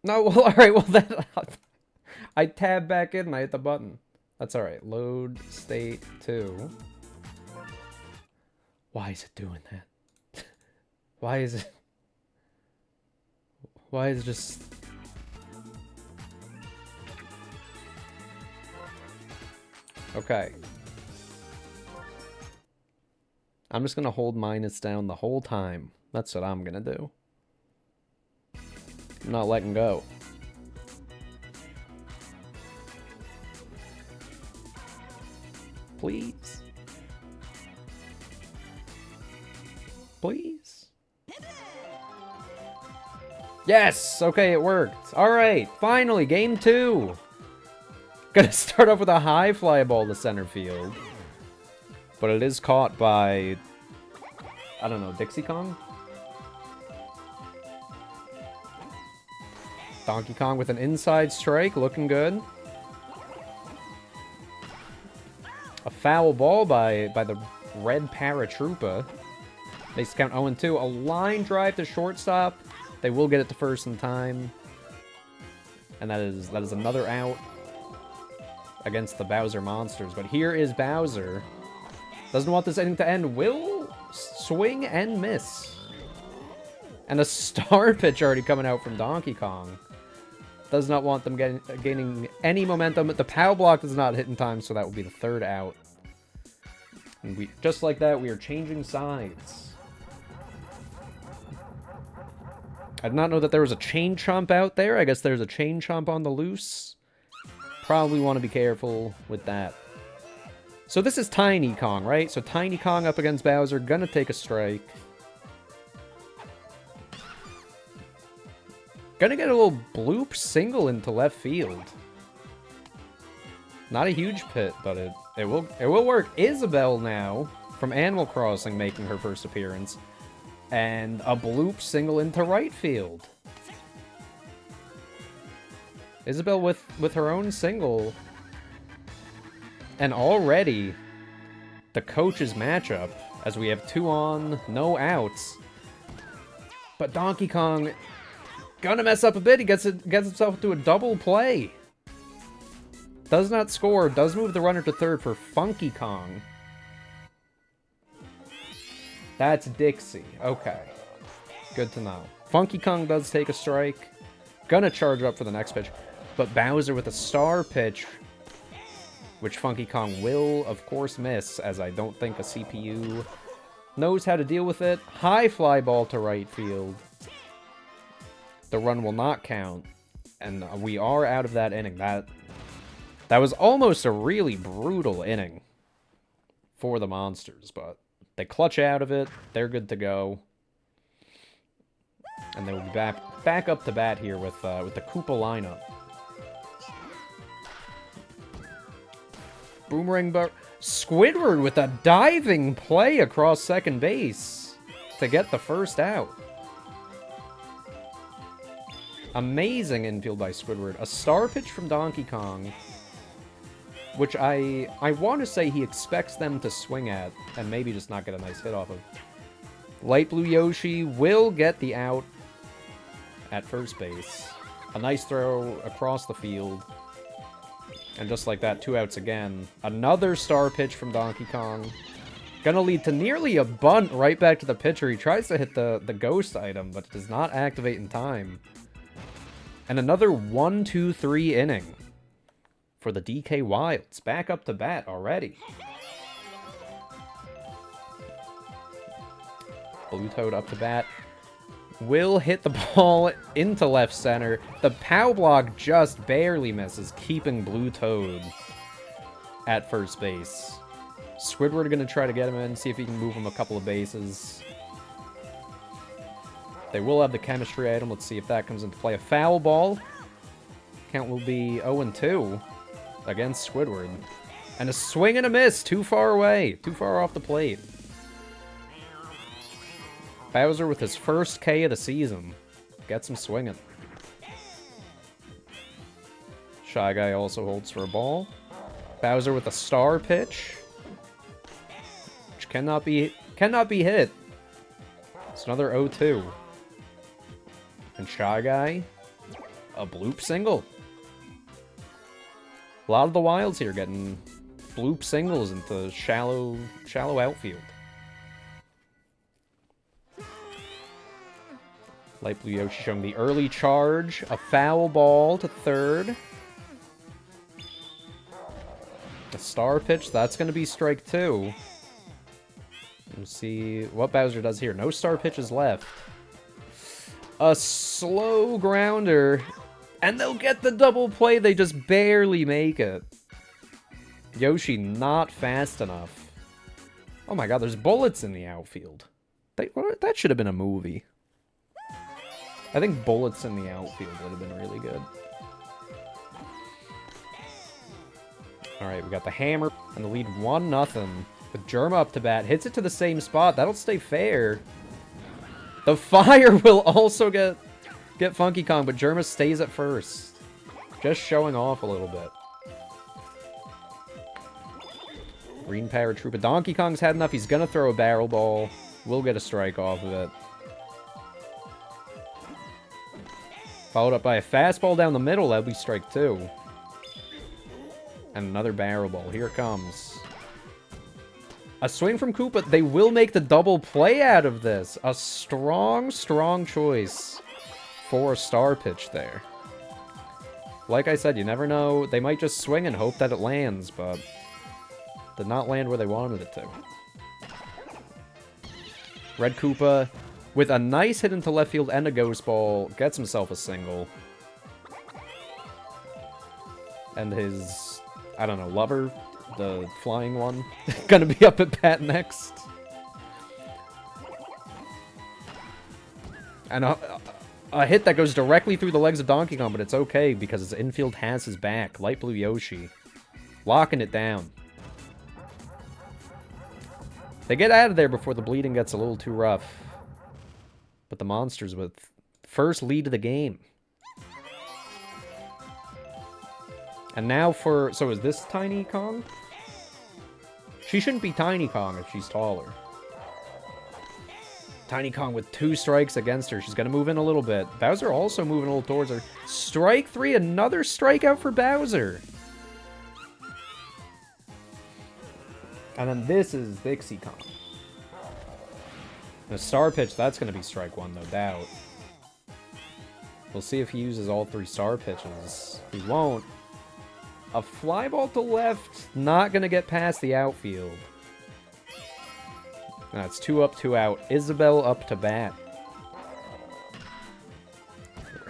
No, well, alright, well then... I tab back in and I hit the button. That's alright. Load state 2. Why is it doing that? Why is it... Why is it just... Okay. I'm just gonna hold minus down the whole time. That's what I'm gonna do. I'm not letting go. Please. Please. Yes! Okay, it worked. Alright, finally, game 2. Gonna start off with a high fly ball to center field. But it is caught by... I don't know, Dixie Kong? Donkey Kong with an inside strike, looking good. A foul ball by the red paratroopa. Makes count 0-2. A line drive to shortstop. They will get it to first in time. And that is another out against the Bowser monsters. But here is Bowser. Doesn't want this inning to end. Will swing and miss. And a star pitch already coming out from Donkey Kong. Does not want them gaining any momentum. The POW block does not hit in time, so that will be the third out. And just like that, we are changing sides. I did not know that there was a chain chomp out there. I guess there's a chain chomp on the loose. Probably want to be careful with that. So this is Tiny Kong, right? So Tiny Kong up against Bowser, gonna take a strike. Gonna get a little bloop single into left field. Not a huge pit, but it will work. Isabelle now, from Animal Crossing, making her first appearance. And a bloop single into right field. Isabelle with her own single. And already, the coach's matchup, as we have 2 on, no outs. But Donkey Kong gonna mess up a bit. He gets himself to a double play. Does not score. Does move the runner to third for Funky Kong. That's Dixie. Okay. Good to know. Funky Kong does take a strike. Gonna charge up for the next pitch. But Bowser with a star pitch, which Funky Kong will, of course, miss, as I don't think a CPU knows how to deal with it. High fly ball to right field. The run will not count, and we are out of that inning. That was almost a really brutal inning for the Monsters, but they clutch out of it. They're good to go. And they will be back up to bat here with the Koopa lineup. Boomerang Squidward with a diving play across second base to get the first out. Amazing infield by Squidward. A star pitch from Donkey Kong, which I want to say he expects them to swing at and maybe just not get a nice hit off of. Light Blue Yoshi will get the out at first base. A nice throw across the field. And just like that, 2 outs again. Another star pitch from Donkey Kong. Gonna lead to nearly a bunt right back to the pitcher. He tries to hit the ghost item, but does not activate in time. And another 1-2-3 inning for the DK Wilds. Back up to bat already. Blue Toad up to bat. Will hit the ball into left center. The POW block just barely misses, keeping Blue Toad at first base. Squidward going to try to get him in, see if he can move him a couple of bases. They will have the chemistry item. Let's see if that comes into play. A foul ball. Count will be 0-2 against Squidward. And a swing and a miss. Too far away. Too far off the plate. Bowser with his first K of the season. Gets him swinging. Shy Guy also holds for a ball. Bowser with a star pitch, which cannot be hit. It's another 0-2. And Shy Guy a bloop single. A lot of the wilds here getting bloop singles into shallow outfield. Light Blue Yoshi showing the early charge. A foul ball to third. A star pitch. That's going to be strike 2. Let's see what Bowser does here. No star pitches left. A slow grounder. And they'll get the double play. They just barely make it. Yoshi not fast enough. Oh my god, there's bullets in the outfield. That should have been a movie. I think bullets in the outfield would have been really good. Alright, we got the hammer and the lead 1-0. With Germa up to bat. Hits it to the same spot. That'll stay fair. The fire will also get Funky Kong, but Germa stays at first. Just showing off a little bit. Green Paratroopa. Donkey Kong's had enough. He's gonna throw a barrel ball. We'll get a strike off of it. Followed up by a fastball down the middle. That'll be strike 2. And another barrel ball. Here it comes. A swing from Koopa. They will make the double play out of this. A strong, strong choice for a star pitch there. Like I said, you never know. They might just swing and hope that it lands, but did not land where they wanted it to. Red Koopa, with a nice hit into left field and a ghost ball, gets himself a single. And his, I don't know, lover, the flying one, gonna be up at bat next. And a hit that goes directly through the legs of Donkey Kong, but it's okay because his infield has his back. Light Blue Yoshi, locking it down. They get out of there before the bleeding gets a little too rough. But the monsters with first lead of the game. And now for... So is this Tiny Kong? She shouldn't be Tiny Kong if she's taller. Tiny Kong with 2 strikes against her. She's going to move in a little bit. Bowser also moving a little towards her. Strike 3. Another strikeout for Bowser. And then this is Dixie Kong. The star pitch, that's going to be strike 1, no doubt. We'll see if he uses all 3 star pitches. He won't. A fly ball to left, not going to get past the outfield. That's 2 up, 2 out. Isabelle up to bat.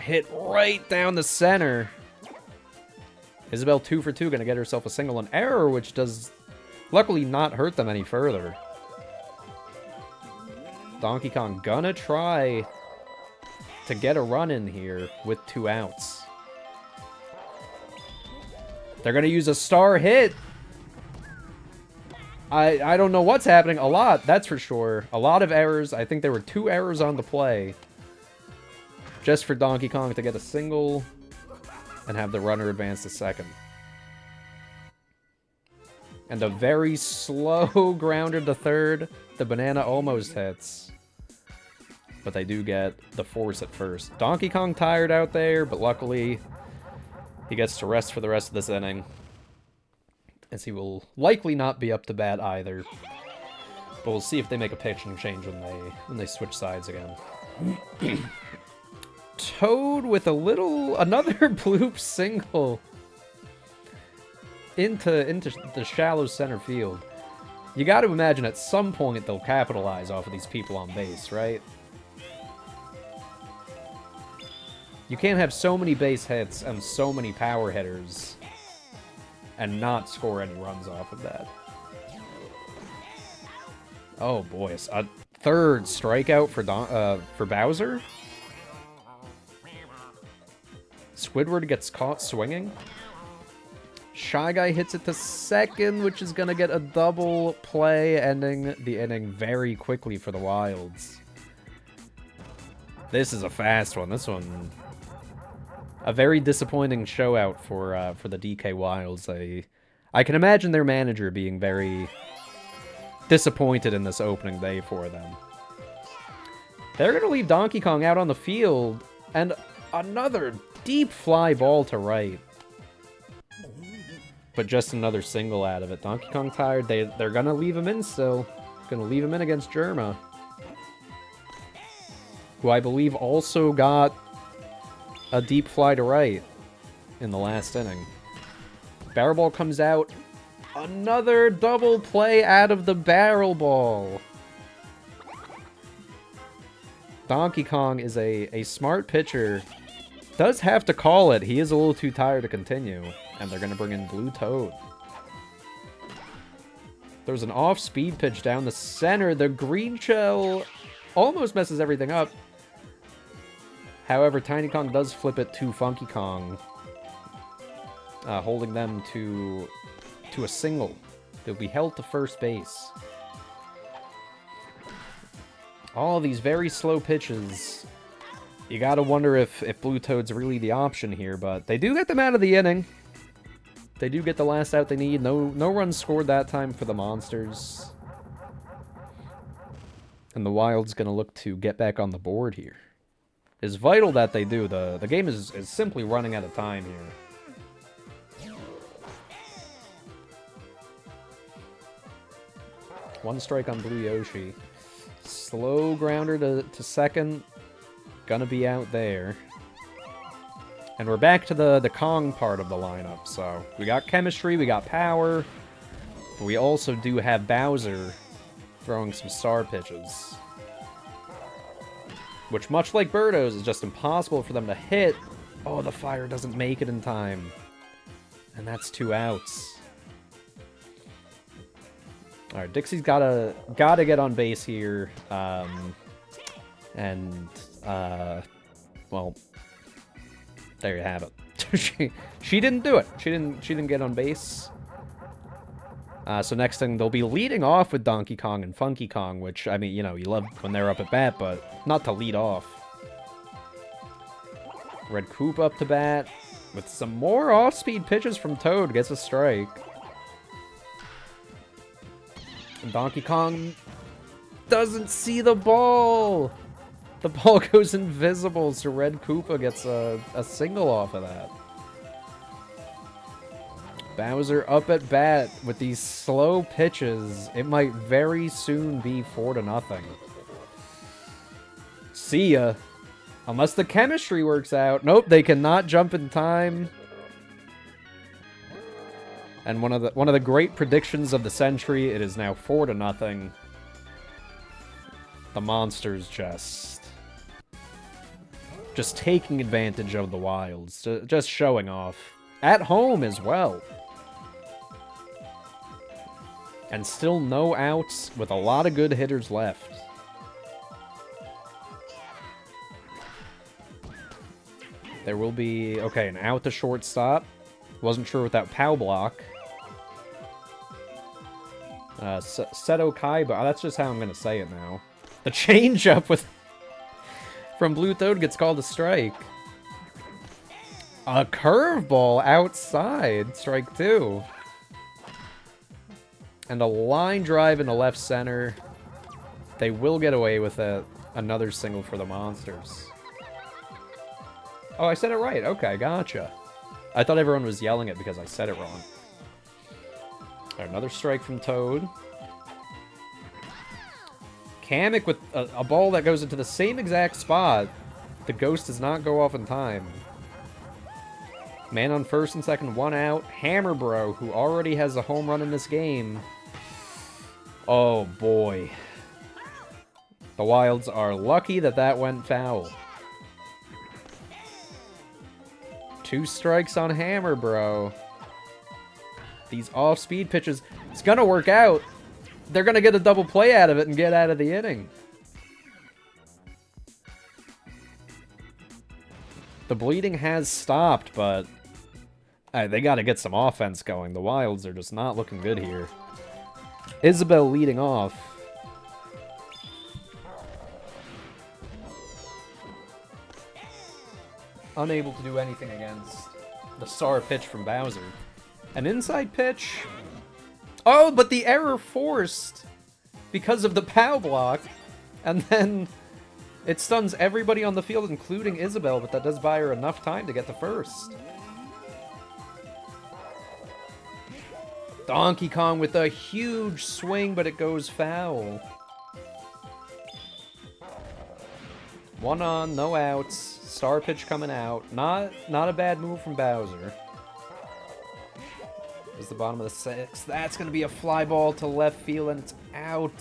Hit right down the center. Isabelle 2 for 2, going to get herself a single. An error, which does... luckily not hurt them any further. Donkey Kong gonna try to get a run in here with 2 outs. They're gonna use a star hit. I don't know what's happening. A lot, that's for sure. A lot of errors. I think there were 2 errors on the play. Just for Donkey Kong to get a single and have the runner advance to second. And a very slow grounder to third. The banana almost hits. But they do get the force at first. Donkey Kong tired out there, but luckily he gets to rest for the rest of this inning. As he will likely not be up to bat either. But we'll see if they make a pitching change when they switch sides again. Toad with another bloop single. Into the shallow center field. You got to imagine at some point they'll capitalize off of these people on base, right? You can't have so many base hits and so many power hitters and not score any runs off of that. Oh boy, a 3rd strikeout for Bowser. Squidward gets caught swinging. Shy Guy hits it to second, which is going to get a double play, ending the inning very quickly for the Wilds. This is a fast one. This one, a very disappointing show out for the DK Wilds. I can imagine their manager being very disappointed in this opening day for them. They're going to leave Donkey Kong out on the field, and Another deep fly ball to right. But just another single out of it. Donkey Kong tired. They're gonna leave him in still. Gonna leave him in against Germa, who I believe also got a deep fly to right in the last inning. Barrel ball comes out. Another double play out of the barrel ball. Donkey Kong is a smart pitcher. Does have to call it. He is a little too tired to continue. And they're going to bring in Blue Toad. There's an off-speed pitch down the center. The green shell almost messes everything up. However, Tiny Kong does flip it to Funky Kong, holding them to a single. They'll be held to first base. All these very slow pitches. You gotta wonder if Blue Toad's really the option here, but they do get them out of the inning. They do get the last out they need. No runs scored that time for the monsters. And the Wild's gonna look to get back on the board here. It's vital that they do. The game is simply running out of time here. One strike on Blue Yoshi. Slow grounder to second. Gonna be out there. And we're back to the Kong part of the lineup. So we got chemistry, we got power. But we also do have Bowser throwing some star pitches. Which, much like Birdo's, is just impossible for them to hit. Oh, the fire doesn't make it in time. And that's 2 outs. Alright, Dixie's gotta get on base here. Well, there you have it. she didn't do it. She didn't get on base. So next thing, they'll be leading off with Donkey Kong and Funky Kong, which, I mean, you know, you love when they're up at bat, but not to lead off. Red Coop up to bat with some more off-speed pitches from Toad. Gets a strike. And Donkey Kong doesn't see the ball. The ball goes invisible, so Red Koopa gets a single off of that. Bowser up at bat with these slow pitches. It might very soon be 4-0. See ya. Unless the chemistry works out. Nope, they cannot jump in time. And one of the great predictions of the century, it is now 4-0. The monsters just taking advantage of the Wilds, just showing off. At home as well. And still no outs with a lot of good hitters left. There will be, okay, an out to shortstop. Wasn't sure without Pow Block. Seto Kaiba, that's just how I'm going to say it now. The changeup from Blue Toad gets called a strike. A curveball outside, strike 2. And a line drive into left center. They will get away with it. Another single for the monsters. Oh, I said it right. Okay, gotcha. I thought everyone was yelling it because I said it wrong. Right, another strike from Toad. Kamek with a ball that goes into the same exact spot. The ghost does not go off in time. Man on first and second, 1 out. Hammer Bro, who already has a home run in this game. Oh, boy. The Wilds are lucky that went foul. 2 strikes on Hammer Bro. These off-speed pitches, it's gonna work out. They're gonna get a double play out of it and get out of the inning. The bleeding has stopped, but they gotta get some offense going. The Wilds are just not looking good here. Isabelle leading off. Unable to do anything against the star pitch from Bowser. An inside pitch. Oh, but the error forced because of the Pow Block. And then It stuns everybody on the field, including Isabelle, but that does buy her enough time to get to first. Donkey Kong with a huge swing, but it goes foul. 1 on, no outs. Star pitch coming out. Not a bad move from Bowser. Is the bottom of the 6th. That's going to be a fly ball to left field, and it's out.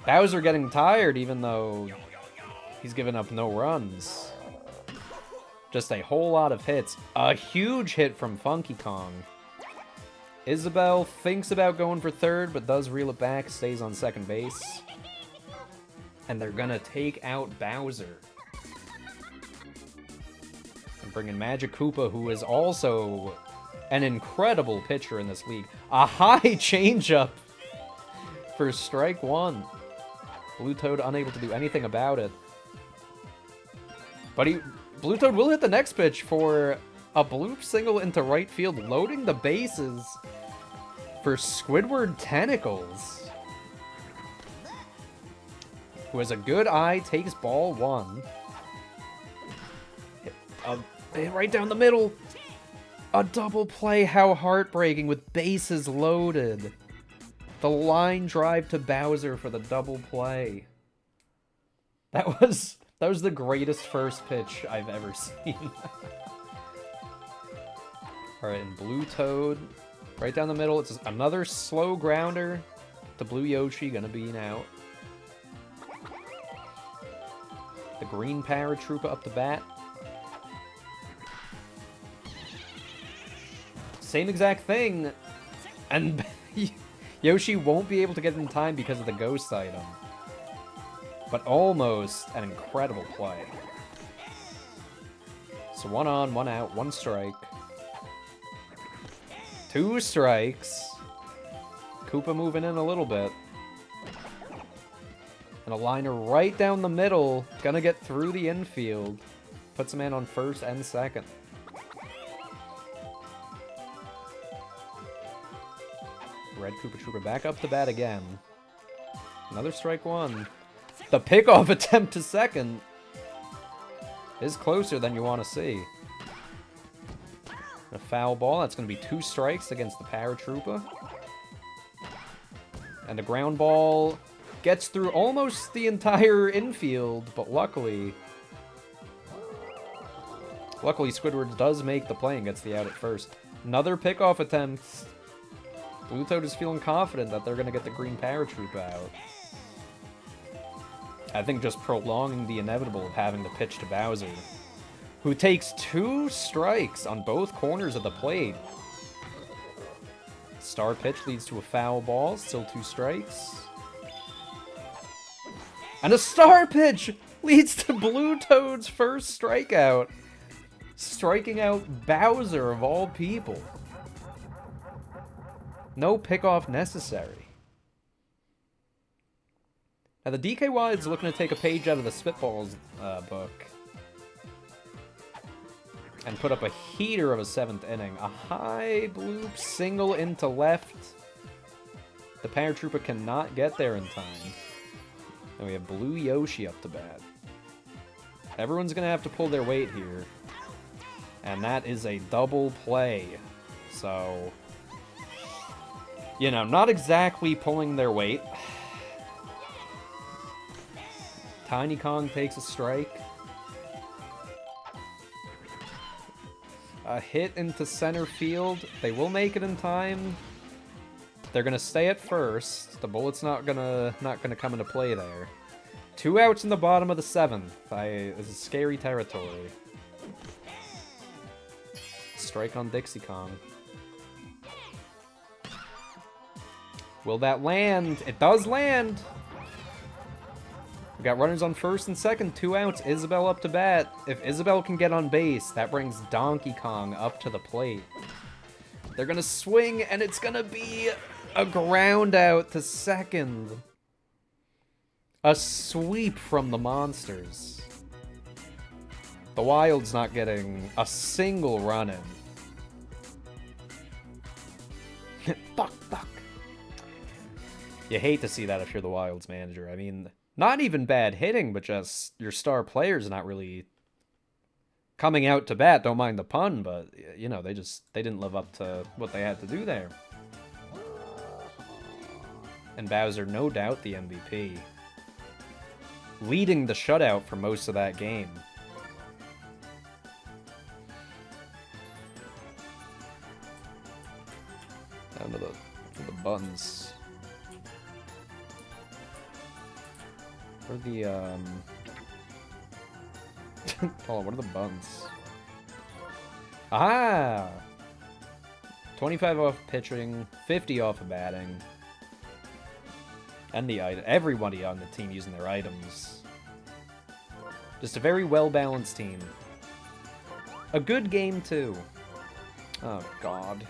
Bowser getting tired, even though he's given up no runs. Just a whole lot of hits. A huge hit from Funky Kong. Isabelle thinks about going for third, but does reel it back, stays on second base. And they're gonna take out Bowser. And bring in Magic Koopa, who is also an incredible pitcher in this league. A high changeup for strike 1. Blue Toad unable to do anything about it. But Blue Toad will hit the next pitch for a bloop single into right field, loading the bases for Squidward Tentacles, who has a good eye, takes ball 1. Hit right down the middle. A double play, how heartbreaking, with bases loaded. The line drive to Bowser for the double play. That was the greatest first pitch I've ever seen. Alright, and Blue Toad, right down the middle. It's another slow grounder to Blue Yoshi, gonna be out. The green Paratroopa up the bat. Same exact thing. And Yoshi won't be able to get in time because of the ghost item. But almost an incredible play. So 1 on, 1 out, 1 strike. 2 strikes. Koopa moving in a little bit. And a liner right down the middle. Gonna get through the infield. Puts a man on first and second. Red Koopa Troopa back up the bat again. Another strike 1. The pickoff attempt to second is closer than you want to see. A foul ball. That's going to be 2 strikes against the Paratroopa. And a ground ball gets through almost the entire infield, but luckily Squidward does make the play and gets the out at first. Another pickoff attempt. Blue Toad is feeling confident that they're going to get the green Paratroopa out. I think just prolonging the inevitable of having to pitch to Bowser, who takes 2 strikes on both corners of the plate. Star pitch leads to a foul ball, still 2 strikes. And a star pitch leads to Blue Toad's first strikeout, striking out Bowser of all people. No pickoff necessary. Now, the DKY is looking to take a page out of the Spitballs book and put up a heater of a 7th inning. A high bloop single into left. The Paratroopa cannot get there in time. And we have Blue Yoshi up to bat. Everyone's going to have to pull their weight here. And that is a double play. So, you know, not exactly pulling their weight. Tiny Kong takes a strike. A hit into center field. They will make it in time. They're gonna stay at first. The bullet's not gonna come into play there. 2 outs in the bottom of the 7th. This is scary territory. Strike on Dixie Kong. Will that land? It does land! We got runners on first and second, 2 outs, Isabelle up to bat. If Isabelle can get on base, that brings Donkey Kong up to the plate. They're gonna swing, and it's gonna be a ground out to second. A sweep from the monsters. The Wild's not getting a single run in. Fuck. You hate to see that if you're the Wild's manager. I mean, not even bad hitting, but just your star players not really coming out to bat. Don't mind the pun, but, you know, they didn't live up to what they had to do there. And Bowser, no doubt the MVP. Leading the shutout for most of that game. Down to the buttons. What are the, oh, what are the buttons? Ah! 25 off pitching, 50 off of batting. And the item. Everybody on the team using their items. Just a very well-balanced team. A good game, too. Oh, God.